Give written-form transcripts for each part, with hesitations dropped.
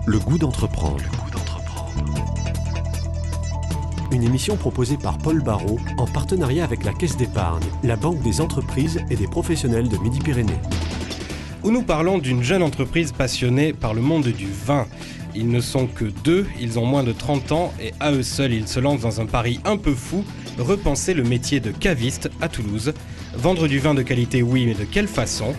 Le goût d'entreprendre. Une émission proposée par Paul Barraud en partenariat avec la Caisse d'épargne, la banque des entreprises et des professionnels de Midi-Pyrénées. Où nous parlons d'une jeune entreprise passionnée par le monde du vin. Ils ne sont que 2, ils ont moins de 30 ans et à eux seuls, ils se lancent dans un pari un peu fou, repenser le métier de caviste à Toulouse. Vendre du vin de qualité, oui, mais de quelle façon ?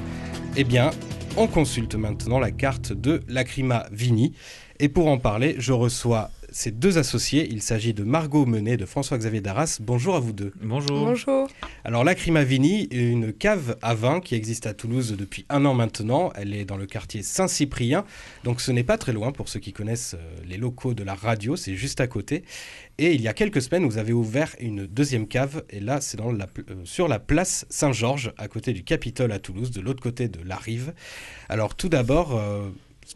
Eh bien, on consulte maintenant la carte de Lacrima Vini. Et pour en parler, je reçois ces 2 associés. Il s'agit de Margot Menet et de François-Xavier Darras. Bonjour à vous 2. Bonjour. Bonjour. Alors Lacrima Vini est une cave à vin qui existe à Toulouse depuis 1 an maintenant. Elle est dans le quartier Saint-Cyprien. Donc ce n'est pas très loin pour ceux qui connaissent les locaux de la radio. C'est juste à côté. Et il y a quelques semaines, vous avez ouvert une 2e cave. Et là, c'est sur la place Saint-Georges, à côté du Capitole à Toulouse, de l'autre côté de la rive. Alors tout d'abord...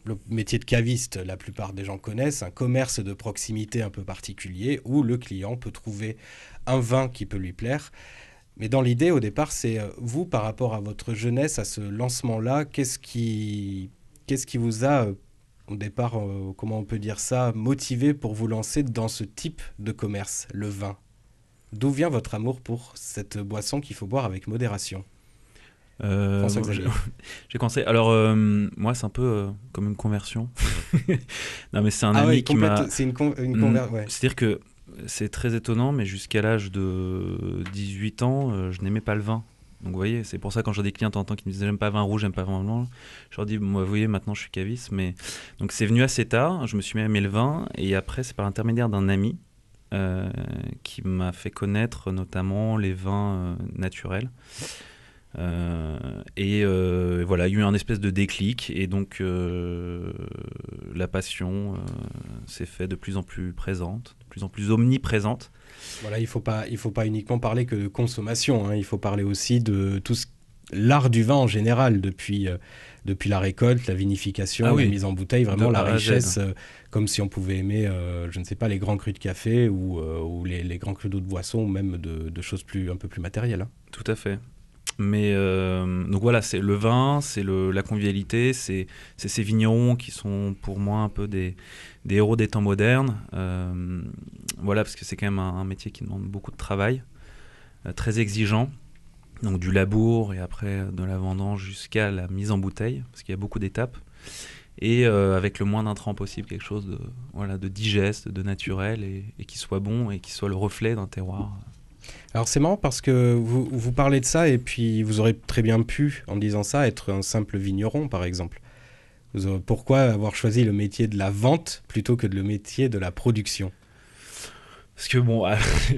le métier de caviste, la plupart des gens connaissent, un commerce de proximité un peu particulier où le client peut trouver un vin qui peut lui plaire. Mais dans l'idée, au départ, c'est vous, par rapport à votre jeunesse, à ce lancement-là, qu'est-ce qui vous a, au départ, comment on peut dire ça, motivé pour vous lancer dans ce type de commerce, le vin ? D'où vient votre amour pour cette boisson qu'il faut boire avec modération ? J'ai commencé. Alors, moi, c'est un peu comme une conversion. Non, mais c'est un ami qui m'a. C'est une conversion. Ouais. C'est-à-dire que c'est très étonnant, mais jusqu'à l'âge de 18 ans, je n'aimais pas le vin. Donc, vous voyez, c'est pour ça quand j'ai des clients qui me disaient j'aime pas le vin rouge, j'aime pas le vin blanc, je leur dis moi, vous voyez, maintenant je suis caviste. Mais donc, c'est venu assez tard. Je me suis mis à aimer le vin, et après, c'est par l'intermédiaire d'un ami qui m'a fait connaître notamment les vins naturels. Voilà, il y a eu un espèce de déclic et donc la passion s'est fait de plus en plus présente, de plus en plus omniprésente. Voilà, il faut pas uniquement parler que de consommation, hein, il faut parler aussi de l'art du vin en général, depuis la récolte, la vinification, la mise en bouteille, vraiment la richesse, comme si on pouvait aimer, je ne sais pas, les grands crus de café ou les grands crus d'autres boissons, ou même de choses un peu plus matérielles. Hein. Tout à fait. Mais donc voilà, c'est le vin, c'est la convivialité, c'est ces vignerons qui sont pour moi un peu des héros des temps modernes. Voilà, parce que c'est quand même un métier qui demande beaucoup de travail, très exigeant. Donc du labour et après de la vendange jusqu'à la mise en bouteille, parce qu'il y a beaucoup d'étapes. Et avec le moins d'intrants possible, quelque chose de digeste, de naturel et qui soit bon et qui soit le reflet d'un terroir. Alors c'est marrant parce que vous parlez de ça et puis vous aurez très bien pu, en disant ça, être un simple vigneron par exemple. Pourquoi avoir choisi le métier de la vente plutôt que le métier de la production ? Parce que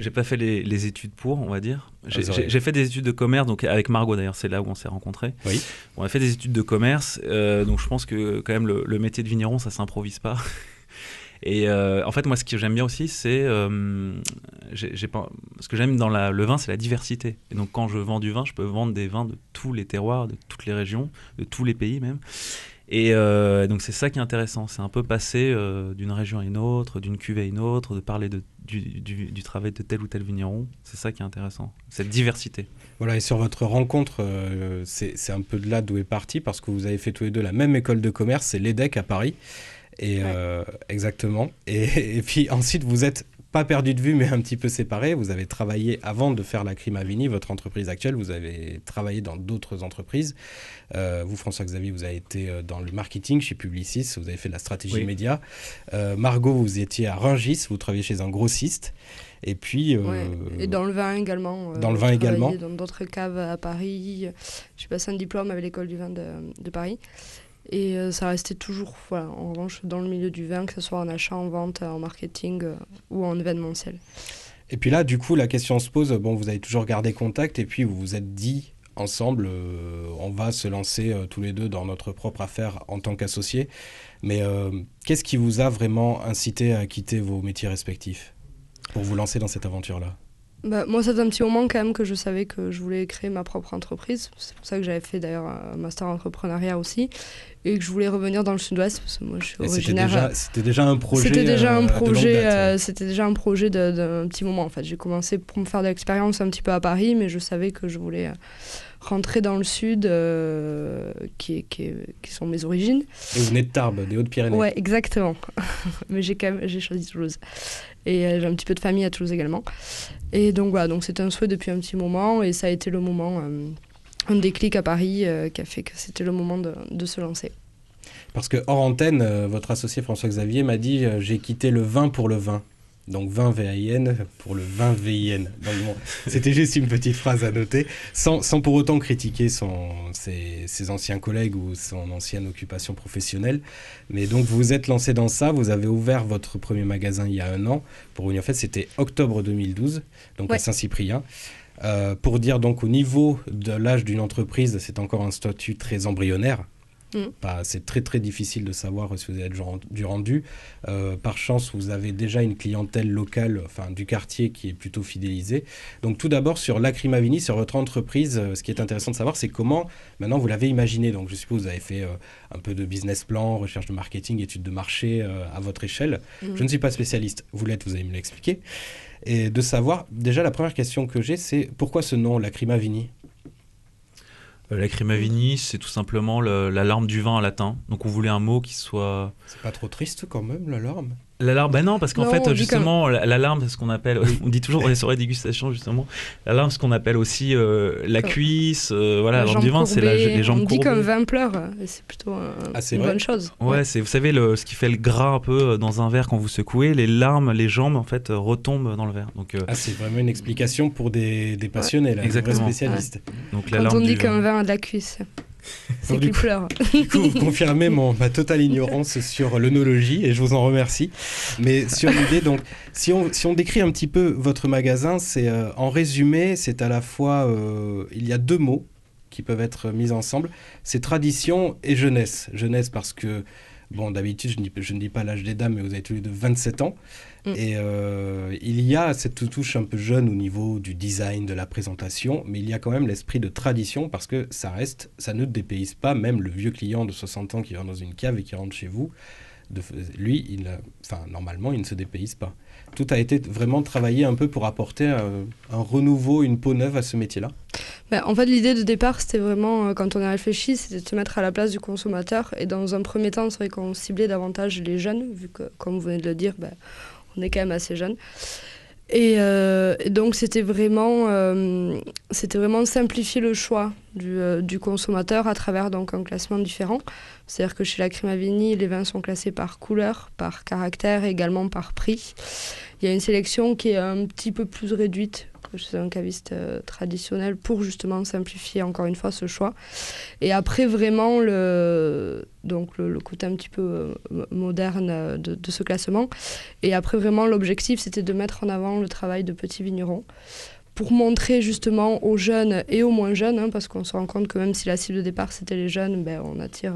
j'ai pas fait les études pour, on va dire. J'ai fait des études de commerce, donc avec Margot d'ailleurs, c'est là où on s'est rencontrés. Oui. On a fait des études de commerce, donc je pense que quand même le métier de vigneron, ça s'improvise pas. Et en fait, moi, ce que j'aime bien aussi, c'est... ce que j'aime dans le vin, c'est la diversité. Et donc, quand je vends du vin, je peux vendre des vins de tous les terroirs, de toutes les régions, de tous les pays même. Et donc, c'est ça qui est intéressant. C'est un peu passer d'une région à une autre, d'une cuvée à une autre, de parler du travail de tel ou tel vigneron. C'est ça qui est intéressant, cette diversité. Voilà, et sur votre rencontre, c'est un peu de là d'où est parti, parce que vous avez fait tous les 2 la même école de commerce, c'est l'EDEC à Paris. Et exactement. Et puis ensuite, vous n'êtes pas perdu de vue, mais un petit peu séparés. Vous avez travaillé, avant de faire Lacrima Vini, votre entreprise actuelle, vous avez travaillé dans d'autres entreprises. Vous, François-Xavier, vous avez été dans le marketing chez Publicis, vous avez fait de la stratégie média. Margot, vous étiez à Rungis, vous travaillez chez un grossiste. Et puis... et dans le vin également. Dans le vin également. Dans d'autres caves à Paris. J'ai passé un diplôme avec l'école du vin de Paris. Et ça restait toujours, en revanche, dans le milieu du vin, que ce soit en achat, en vente, en marketing ou en événementiel. Et puis là, du coup, la question se pose, vous avez toujours gardé contact et puis vous vous êtes dit, ensemble, on va se lancer tous les 2 dans notre propre affaire en tant qu'associés. Mais qu'est-ce qui vous a vraiment incité à quitter vos métiers respectifs pour vous lancer dans cette aventure-là ? Moi, ça fait un petit moment quand même que je savais que je voulais créer ma propre entreprise. C'est pour ça que j'avais fait d'ailleurs un master entrepreneuriat aussi. Et que je voulais revenir dans le sud-ouest, parce que moi je suis originaire... C'était déjà un projet de longue date. C'était déjà un projet d'un petit moment en fait. J'ai commencé pour me faire de l'expérience un petit peu à Paris, mais je savais que je voulais rentrer dans le sud, qui sont mes origines. Et vous venez de Tarbes, des Hautes-Pyrénées. Ouais, exactement. Mais j'ai choisi Toulouse. Et j'ai un petit peu de famille à Toulouse également. Et donc voilà, donc c'était un souhait depuis un petit moment, et ça a été le moment, un déclic à Paris qui a fait que c'était le moment de se lancer. Parce que hors antenne, votre associé François-Xavier m'a dit j'ai quitté le vin pour le vin. Donc vin VIN pour le vin VIN. Donc bon, c'était juste une petite phrase à noter, sans pour autant critiquer ses anciens collègues ou son ancienne occupation professionnelle. Mais donc vous vous êtes lancé dans ça, vous avez ouvert votre premier magasin il y a 1 an. Pour une fait, c'était octobre 2012, donc à Saint-Cyprien. Pour dire donc au niveau de l'âge d'une entreprise, c'est encore un statut très embryonnaire. C'est très très difficile de savoir si vous avez du rendu. Par chance, vous avez déjà une clientèle locale, du quartier, qui est plutôt fidélisée. Donc tout d'abord sur Lacrima Vini, sur votre entreprise, ce qui est intéressant de savoir, c'est comment maintenant vous l'avez imaginé. Donc je suppose que vous avez fait un peu de business plan, recherche de marketing, études de marché à votre échelle. Je ne suis pas spécialiste, vous l'êtes, vous allez me l'expliquer. Et de savoir, déjà la première question que j'ai, c'est pourquoi ce nom, Lacrima Vini ? Lacrima Vini, c'est tout simplement la larme du vin en latin. Donc on voulait un mot qui soit... C'est pas trop triste quand même, la larme ? La larme, non, parce qu'en fait, justement, la larme, c'est ce qu'on appelle, on dit toujours dans les soirées dégustation, justement, la larme, c'est ce qu'on appelle aussi la cuisse, voilà, la larme du vin, c'est les jambes courbées. On dit comme vin pleure, c'est plutôt une bonne chose. Ouais, c'est, vous savez, ce qui fait le gras un peu dans un verre quand vous secouez, les larmes, les jambes, en fait, retombent dans le verre. Donc, c'est vraiment une explication pour des passionnés, là, des vrais spécialistes. Donc, quand on dit qu'un vin a de la cuisse... C'est qu'il pleure. Du coup, vous confirmez ma totale ignorance sur l'œnologie et je vous en remercie. Mais sur l'idée, donc, si on décrit un petit peu votre magasin, c'est en résumé, c'est à la fois, il y a 2 mots qui peuvent être mis ensemble, c'est tradition et jeunesse. Jeunesse parce que, bon, d'habitude, je ne dis pas l'âge des dames, mais vous avez tous les deux 27 ans. Et il y a cette touche un peu jeune au niveau du design, de la présentation, mais il y a quand même l'esprit de tradition parce que ça ne dépayse pas, même le vieux client de 60 ans qui va dans une cave et qui rentre chez vous, lui, normalement, il ne se dépayse pas. Tout a été vraiment travaillé un peu pour apporter un renouveau, une peau neuve à ce métier-là. En fait, l'idée de départ, c'était vraiment, quand on a réfléchi, c'était de se mettre à la place du consommateur. Et dans un premier temps, c'est vrai qu'on ciblait davantage les jeunes, vu que, comme vous venez de le dire, on est quand même assez jeunes. Et donc, c'était vraiment simplifier le choix du consommateur à travers donc, un classement différent. C'est-à-dire que chez Lacrima Vini, les vins sont classés par couleur, par caractère et également par prix. Il y a une sélection qui est un petit peu plus réduite que chez un caviste traditionnel pour justement simplifier encore une fois ce choix. Et après vraiment le côté un petit peu moderne de ce classement. Et après vraiment l'objectif c'était de mettre en avant le travail de petits vignerons pour montrer justement aux jeunes et aux moins jeunes, parce qu'on se rend compte que même si la cible de départ c'était les jeunes, on attire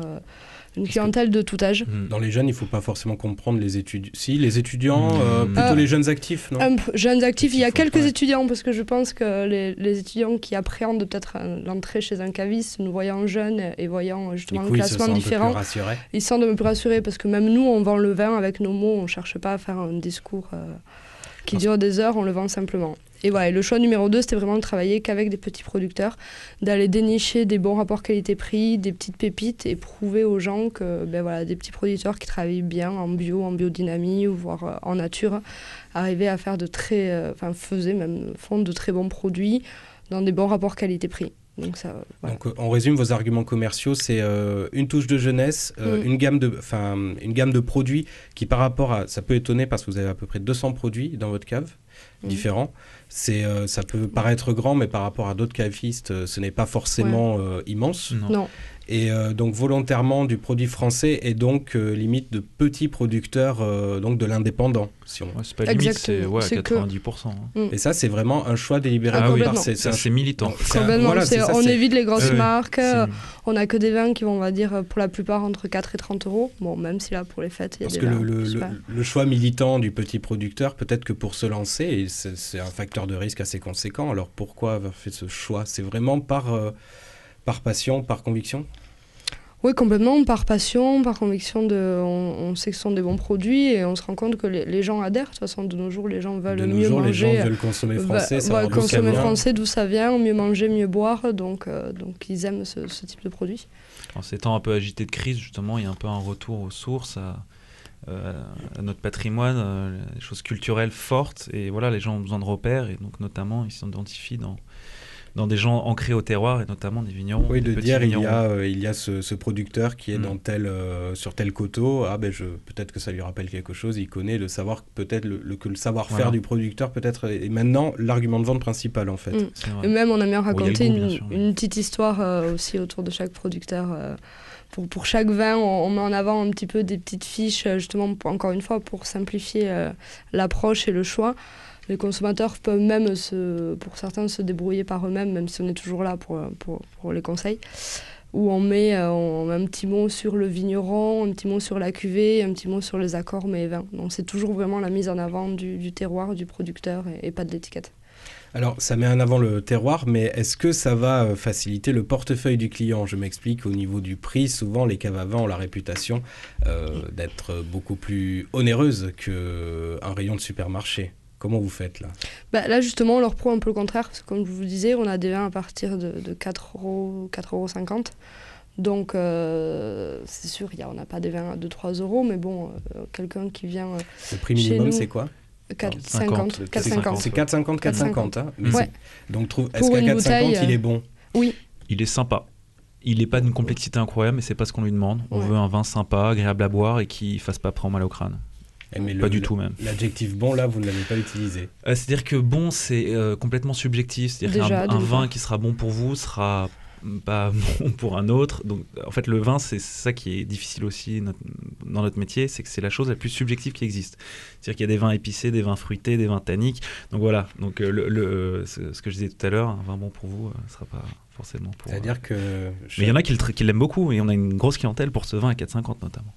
une clientèle de tout âge. Dans les jeunes, il ne faut pas forcément comprendre les étudiants. Si, les étudiants, plutôt les jeunes actifs, non ? Jeunes actifs, il y a quelques étudiants, parce que je pense que les étudiants qui appréhendent peut-être l'entrée chez un caviste, nous voyant jeunes et voyant justement le classement différent, ils se sentent un peu plus rassurés, parce que même nous, on vend le vin avec nos mots, on ne cherche pas à faire un discours qui dure des heures, on le vend simplement. Et voilà, le choix numéro 2, c'était vraiment de travailler qu'avec des petits producteurs, d'aller dénicher des bons rapports qualité-prix, des petites pépites et prouver aux gens que des petits producteurs qui travaillent bien en bio, en biodynamie ou voire en nature, arrivaient à faire font de très bons produits dans des bons rapports qualité-prix. Donc, Donc on résume vos arguments commerciaux, c'est une touche de jeunesse, une gamme de produits qui par rapport à... Ça peut étonner parce que vous avez à peu près 200 produits dans votre cave, différents. Ça peut paraître grand, mais par rapport à d'autres cavistes, ce n'est pas forcément immense. Non. Et donc volontairement du produit français et donc limite de petits producteurs, donc de l'indépendant. C'est pas limite, c'est 90%. Et ça, c'est vraiment un choix délibéré. C'est militant. On évite les grosses marques. On n'a que des vins qui vont, on va dire, pour la plupart entre 4 et 30 euros. Bon, même si là, pour les fêtes, il y a des vins. Parce que le choix militant du petit producteur, peut-être que pour se lancer, c'est un facteur de risque assez conséquent. Alors pourquoi avoir fait ce choix ? C'est vraiment par passion, par conviction ? Oui, complètement, par passion, par conviction. On sait que ce sont des bons produits et on se rend compte que les gens adhèrent. De toute façon, de nos jours, les gens veulent De nos mieux jours, manger. les gens veulent consommer français, savoir d'où ça consommer vient. français, d'où ça vient, mieux manger, mieux boire. Donc ils aiment ce type de produit. En ces temps un peu agités de crise, justement, il y a un peu un retour aux sources, à notre patrimoine, des choses culturelles fortes. Et voilà, les gens ont besoin de repères. Et donc, notamment, ils s'identifient dans des gens ancrés au terroir, et notamment des vignerons. Oui, de dire vignerons. il y a ce producteur qui est dans sur tel coteau, peut-être que ça lui rappelle quelque chose, il connaît, de savoir peut-être que le savoir-faire du producteur peut-être est maintenant l'argument de vente principal en fait. Et même on a bien raconté une petite histoire aussi autour de chaque producteur. Pour chaque vin, on met en avant un petit peu des petites fiches, justement, encore une fois, pour simplifier l'approche et le choix. Les consommateurs peuvent même, pour certains, se débrouiller par eux-mêmes, même si on est toujours là pour les conseils, où on met un petit mot sur le vigneron, un petit mot sur la cuvée, un petit mot sur les accords mets et vins. Donc c'est toujours vraiment la mise en avant du terroir, du producteur et pas de l'étiquette. Alors, ça met en avant le terroir, mais est-ce que ça va faciliter le portefeuille du client ? Je m'explique, au niveau du prix, souvent les caves à vin ont la réputation d'être beaucoup plus onéreuses qu'un rayon de supermarché. Comment vous faites là ? Là justement on leur prouve un peu le contraire, parce que comme je vous disais, on a des vins à partir de 4,50 €. Donc c'est sûr, on n'a pas des vins à 2-3 €, mais bon, quelqu'un qui vient le prix minimum c'est quoi ? 4,50 €. C'est 4,50 €, 4,50 €. Hein, mais ouais. Donc est-ce qu'à 4,50 € il est bon ? Oui. Il est sympa. Il n'est pas d'une complexité incroyable, mais c'est pas ce qu'on lui demande. On veut un vin sympa, agréable à boire et qui fasse pas prendre mal au crâne. Mais pas du tout même. L'adjectif bon, là, vous ne l'avez pas utilisé. C'est-à-dire que bon, c'est complètement subjectif. C'est-à-dire qu'un vin qui sera bon pour vous sera pas bon pour un autre. Donc, en fait, le vin, c'est ça qui est difficile aussi dans notre métier, c'est que c'est la chose la plus subjective qui existe. C'est-à-dire qu'il y a des vins épicés, des vins fruités, des vins tanniques. Donc voilà. Donc ce que je disais tout à l'heure, un vin bon pour vous ne sera pas forcément pour... C'est-à-dire que... Mais il y en a qui l'aiment beaucoup et on a une grosse clientèle pour ce vin à 4,50 notamment.